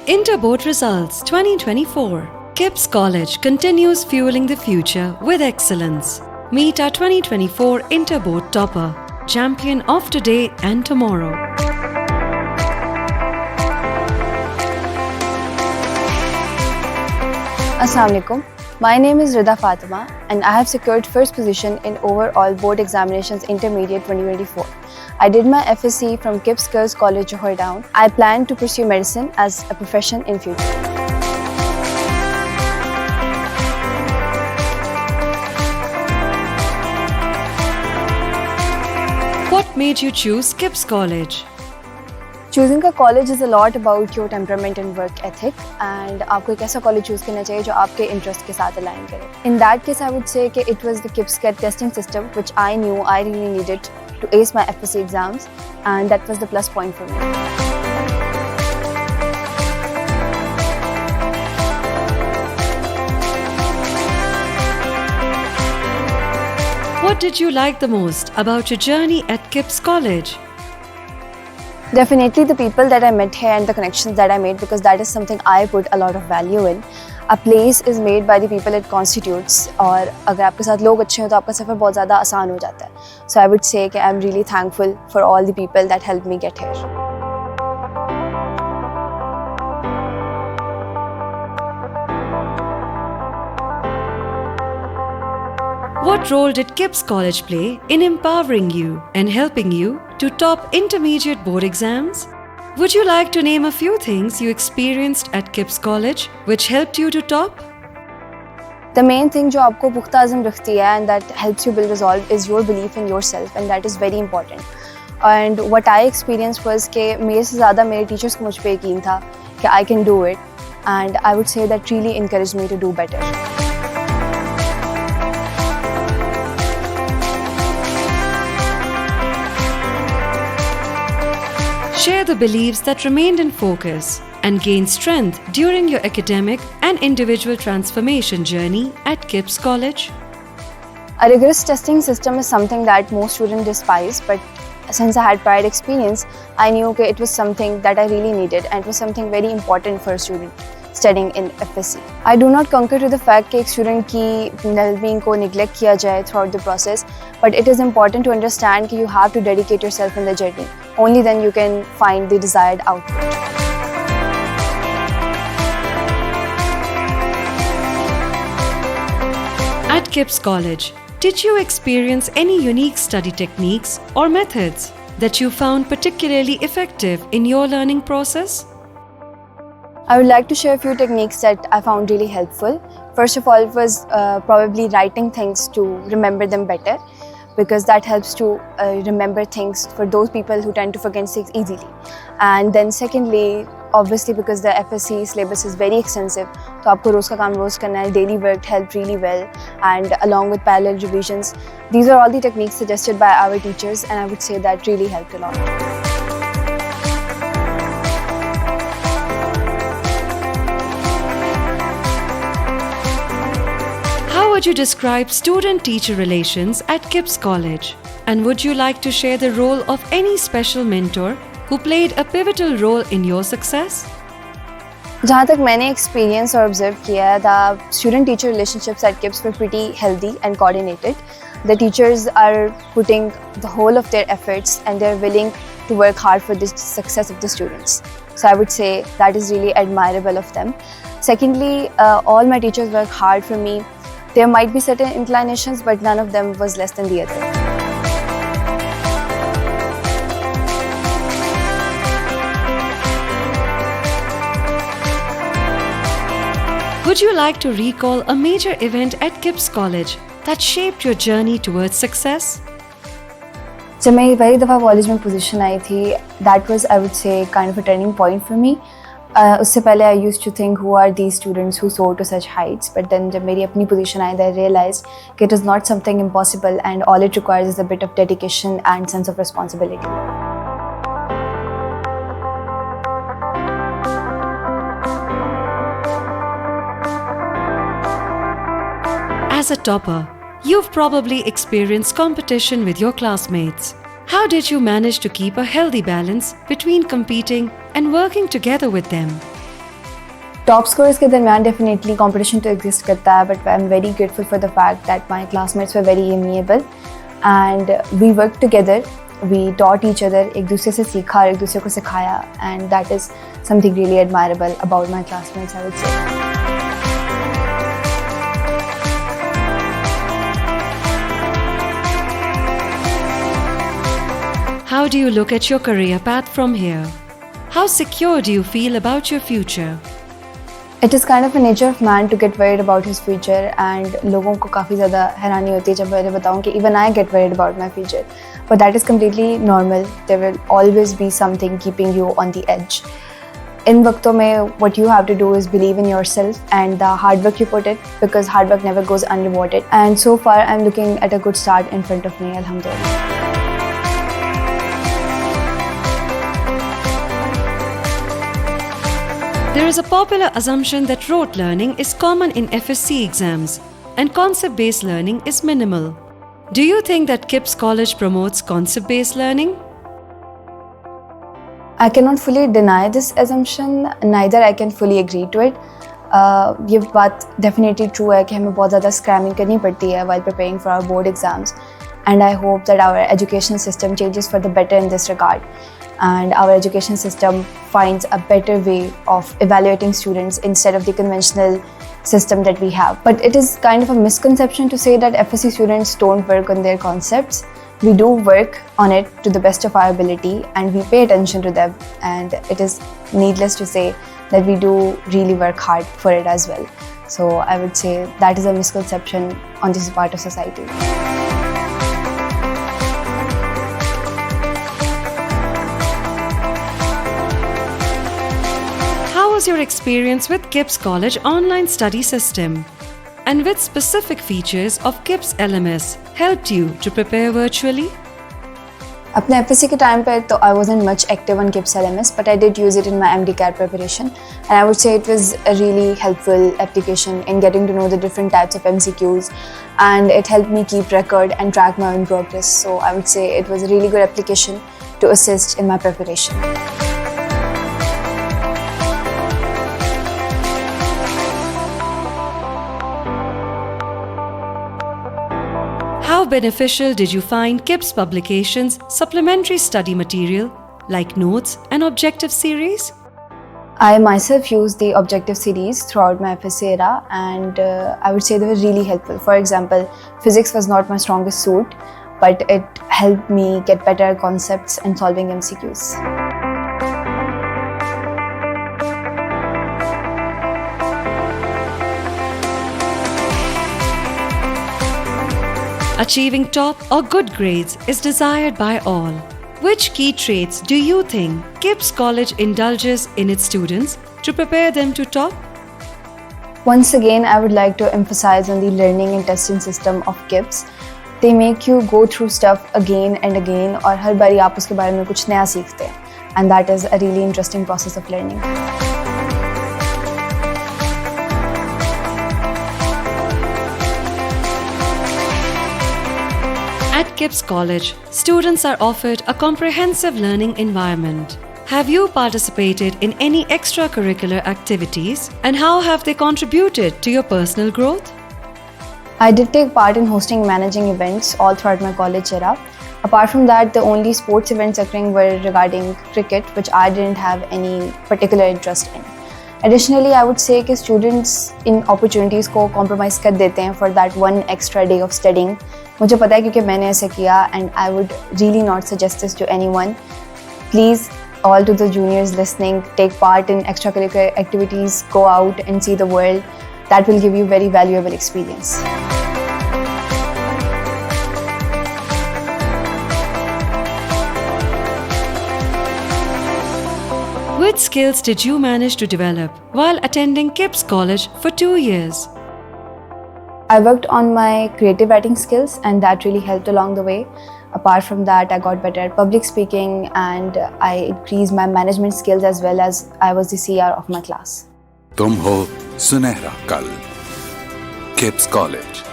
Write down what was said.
Interboard Results 2024. KIPS College continues fueling the future with excellence. Meet our 2024 Interboard topper, champion of today and tomorrow. Assalamu alaikum. My name is Rida Fatima and I have secured first position in overall board examinations intermediate 2024. I did my FSC from KIPS Girls College Johor Down. I plan to pursue medicine as a profession in future. What made you choose KIPS College? Choosing a college is a lot about your temperament and work ethic, and आपको एक ऐसा college choose करना चाहिए जो आपके interest के साथ align करे. In that case, I would say कि it was the KIPS CAT testing system which I knew I really needed to ace my FSC exams, and that was the plus point for me. What did you like the most about your journey at KIPS College? Definitely the people that I met here and the connections that I made, because that is something I put a lot of value in. A place is made by the people it constitutes, और अगर आपके साथ लोग अच्छे हो तो आपका सफ़र बहुत ज़्यादा आसान हो जाता है. So I would say कि I'm really thankful for all the people that helped me get here. What role did KIPS College play in empowering you and helping you to top intermediate board exams? Would you like to name a few things you experienced at KIPS College which helped you to top? The main thing जो आपको पुख्ता अज़म रखती है and that helps you build resolve is your belief in yourself, and that is very important. And what I experienced was कि मेरे से ज़्यादा मेरे teachers को मुझ पे यकीन था कि I can do it, and I would say that really encouraged me to do better. Share the beliefs that remained in focus and gained strength during your academic and individual transformation journey at KIPS College. A rigorous testing system is something that most students despise, but since I had prior experience, I knew that it was something that I really needed, and it was something very important for a student studying in FSC. I do not concur to the fact that student की well-being को neglect किया जाए throughout the process, but it is important to understand that you have to dedicate yourself in the journey. Only then you can find the desired output. At KIPS College, did you experience any unique study techniques or methods that you found particularly effective in your learning process? I would like to share a few techniques that I found really helpful. First of all, it was probably writing things to remember them better, because that helps to remember things for those people who tend to forget things easily. And then secondly, obviously because the FSC syllabus is very extensive, so आपको रोज़ का काम रोज़ करना है. Daily work helped really well, and along with parallel revisions. These are all the techniques suggested by our teachers, and I would say that really helped a lot. How would you describe student-teacher relations at KIPS College? And would you like to share the role of any special mentor who played a pivotal role in your success? जहाँ तक मैंने experience और observe किया है, the student-teacher relationships at KIPS were pretty healthy and coordinated. The teachers are putting the whole of their efforts, and they're willing to work hard for the success of the students. So I would say that is really admirable of them. Secondly, all my teachers work hard for me. There might be certain inclinations, but none of them was less than the other. Would you like to recall a major event at KIPS College that shaped your journey towards success? जब मैं पहली दफ़ा college में position आई थी, that was, I would say, kind of a turning point for me. उससे पहले I used to think who are these students who soar to such heights, but then जब मेरी अपनी position I, I realized that it is not something impossible, and all it requires is a bit of dedication and sense of responsibility. As a topper, you've probably experienced competition with your classmates. How did you manage to keep a healthy balance between competing and working together with them? Top scores के दरमियान definitely competition तो exist करता है, but I am very grateful for the fact that my classmates were very amiable and we work together, we taught each other, एक दूसरे से सीखा और एक दूसरे को सिखाया, and that is something really admirable about my classmates, I would say. How do you look at your career path from here? How secure do you feel about your future? It is kind of a nature of man to get worried about his future, and लोगों को काफ़ी ज़्यादा हैरानी होती है जब मैं बताऊँ कि even I get worried about my future, but that is completely normal. There will always be something keeping you on the edge. इन वक्तों में what you have to do is believe in yourself and the hard work you put it, because hard work never goes unrewarded. And so far I'm looking at a good start in front of me, alhamdulillah. There is a popular assumption that rote learning is common in FSC exams and concept-based learning is minimal. Do you think that KIPS College promotes concept-based learning? I cannot fully deny this assumption, neither I can fully agree to it. ये बात definitely true है कि हमें बहुत ज़्यादा cramming करनी पड़ती है while preparing for our board exams, and I hope that our education system changes for the better in this regard. And our education system finds a better way of evaluating students instead of the conventional system that we have. But it is kind of a misconception to say that FSC students don't work on their concepts. We do work on it to the best of our ability, and we pay attention to them, and it is needless to say that we do really work hard for it as well. So I would say that is a misconception on this part of society. How was your experience with KIPS College online study system? And which specific features of KIPS LMS helped you to prepare virtually? अपने FSC के time पे तो I wasn't much active on KIPS LMS, but I did use it in my MD CAT preparation, and I would say it was a really helpful application in getting to know the different types of MCQs, and it helped me keep record and track my own progress. So I would say it was a really good application to assist in my preparation. How beneficial did you find KIPS publications' supplementary study material like notes and objective series? I myself used the objective series throughout my FSC era, and I would say they were really helpful. For example, physics was not my strongest suit, but it helped me get better concepts and solving MCQs. Achieving top or good grades is desired by all. Which key traits do you think KIPS College indulges in its students to prepare them to top? Once again, I would like to emphasize on the learning and testing system of KIPS. They make you go through stuff again and again, और हर बारी आप उसके बारे में कुछ नया सीखते हैं, and that is a really interesting process of learning. At KIPS College, students are offered a comprehensive learning environment. Have you participated in any extracurricular activities, and how have they contributed to your personal growth? I did take part in hosting and managing events all throughout my college era. Apart from that, the only sports events occurring were regarding cricket, which I didn't have any particular interest in. Additionally, I would say that students in opportunities को compromise कर देते हैं for that one extra day of studying. मुझे पता है क्योंकि मैंने ऐसा किया, and I would really not suggest this to anyone. Please, all to the juniors listening, take part in extracurricular activities, go out and see the world. That will give you very valuable experience. Which skills did you manage to develop while attending KIPS College for 2 years? I worked on my creative writing skills, and that really helped along the way. Apart from that, I got better at public speaking, and I increased my management skills as well as I was the CR of my class. तुम हो सुनहरा कल, KIPS College.